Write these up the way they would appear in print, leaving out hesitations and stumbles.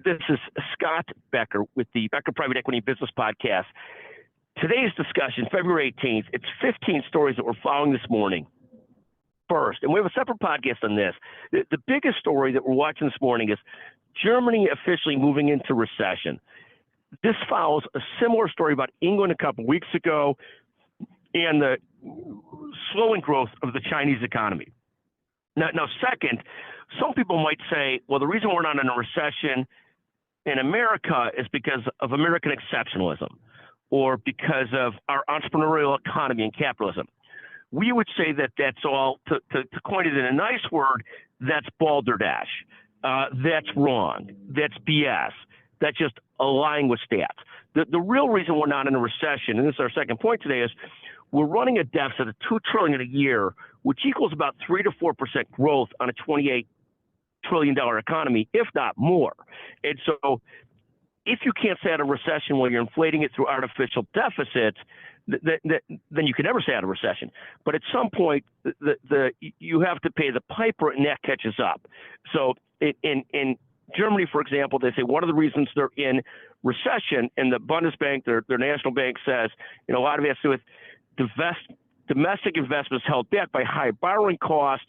This is Scott Becker with the Becker Private Equity Business Podcast. Today's discussion, February 18th, it's 15 stories that we're following this morning. First, and we have a separate podcast on this. The biggest story that we're watching this morning is Germany officially moving into recession. This follows a similar story about England a couple weeks ago and the slowing growth of the Chinese economy. Now, second, some people might say, well, the reason we're not in a recession in America is because of American exceptionalism or because of our entrepreneurial economy and capitalism. We would say that that's all, to coin it in a nice word, that's balderdash. That's wrong. That's BS. That's just aligning with stats. The real reason we're not in a recession, and this is our second point today, is we're running a deficit of $2 trillion a year, which equals about 3 to 4% growth on a $28 trillion economy, if not more. And so if you can't say out of recession while you're inflating it through artificial deficits, then you can never say out of recession. But at some point, you have to pay the piper, and that catches up. So in Germany, for example, they say one of the reasons they're in recession, and the Bundesbank, their national bank, says, a lot of it has to do with domestic investments held back by high borrowing costs,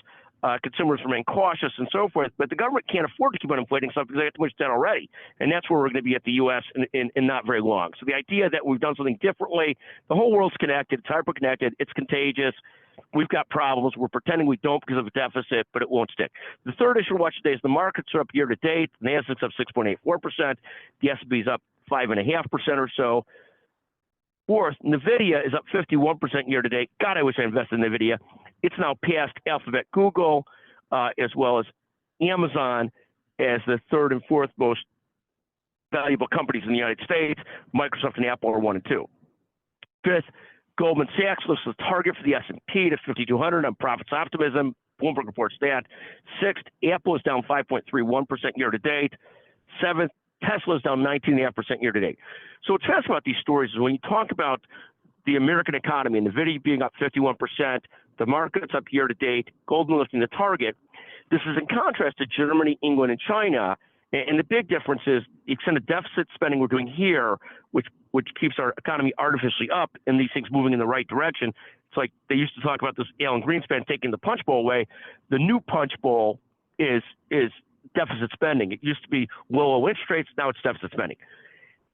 consumers remain cautious and so forth, but the government can't afford to keep on inflating stuff because they have too much debt already. And that's where we're going to be at the U.S. in not very long. So the idea that we've done something differently, the whole world's connected, it's hyper-connected, it's contagious, we've got problems, we're pretending we don't because of a deficit, but it won't stick. The third issue to watch today is the markets are up year to date. The Nasdaq's up 6.84%. The S&P's up 5.5% or so. Fourth, NVIDIA is up 51% year to date. God, I wish I invested in NVIDIA. It's now passed Alphabet, Google, as well as Amazon as the third and fourth most valuable companies in the United States. Microsoft and Apple are 1 and 2. Fifth, Goldman Sachs lifts the target for the S&P to 5,200 on profits optimism. Bloomberg reports that. Sixth, Apple is down 5.31% year to date. Seventh, Tesla is down 19.5% year to date. So what's fascinating about these stories is when you talk about the American economy and NVIDIA being up 51%, the market's up year to date, Goldman lifting the target. This is in contrast to Germany, England, and China. And the big difference is the extent of deficit spending we're doing here, which keeps our economy artificially up and these things moving in the right direction. It's like they used to talk about this Alan Greenspan taking the punch bowl away. The new punch bowl is deficit spending. It used to be low interest rates. Now it's deficit spending.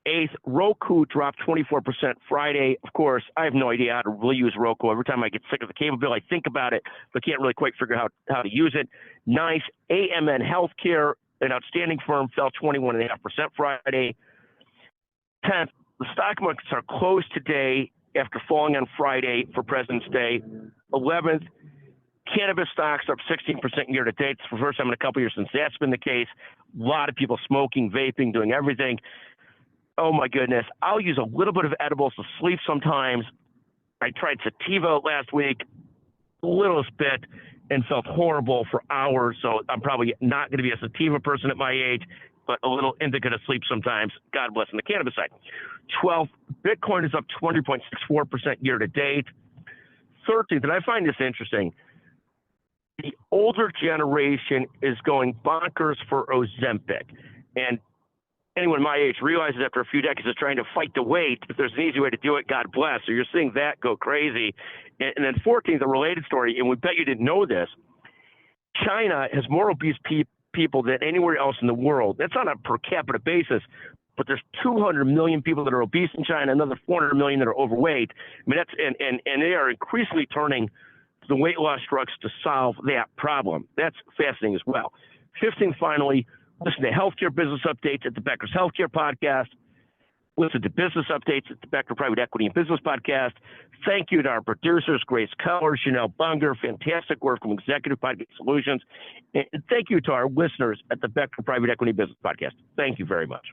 Eighth, Roku dropped 24% Friday. Of course, I have no idea how to really use Roku. Every time I get sick of the cable bill, I think about it, but can't really quite figure out how to use it. Ninth, AMN Healthcare, an outstanding firm, fell 21.5% Friday. 10th, the stock markets are closed today after falling on Friday for President's Day. 11th, cannabis stocks are up 16% year to date. It's the first time in a couple years since that's been the case. A lot of people smoking, vaping, doing everything. Oh my goodness. I'll use a little bit of edibles to sleep sometimes. I tried sativa last week, a little bit, and felt horrible for hours. So I'm probably not going to be a sativa person at my age, but a little indica to sleep sometimes. God bless on the cannabis side. 12th, Bitcoin is up 20.64% year to date. 13th, and I find this interesting, the older generation is going bonkers for Ozempic. And anyone my age realizes after a few decades of trying to fight the weight, if there's an easy way to do it, God bless. So you're seeing that go crazy. And then 14th, a related story, and we bet you didn't know this, China has more obese people than anywhere else in the world. That's on a per capita basis, but there's 200 million people that are obese in China, another 400 million that are overweight. I mean, that's and they are increasingly turning to the weight loss drugs to solve that problem. That's fascinating as well. 15th, finally, listen to healthcare business updates at the Becker's Healthcare Podcast. Listen to business updates at the Becker Private Equity and Business Podcast. Thank you to our producers, Grace Keller, Chanel Bunger, fantastic work from Executive Podcast Solutions. And thank you to our listeners at the Becker Private Equity Business Podcast. Thank you very much.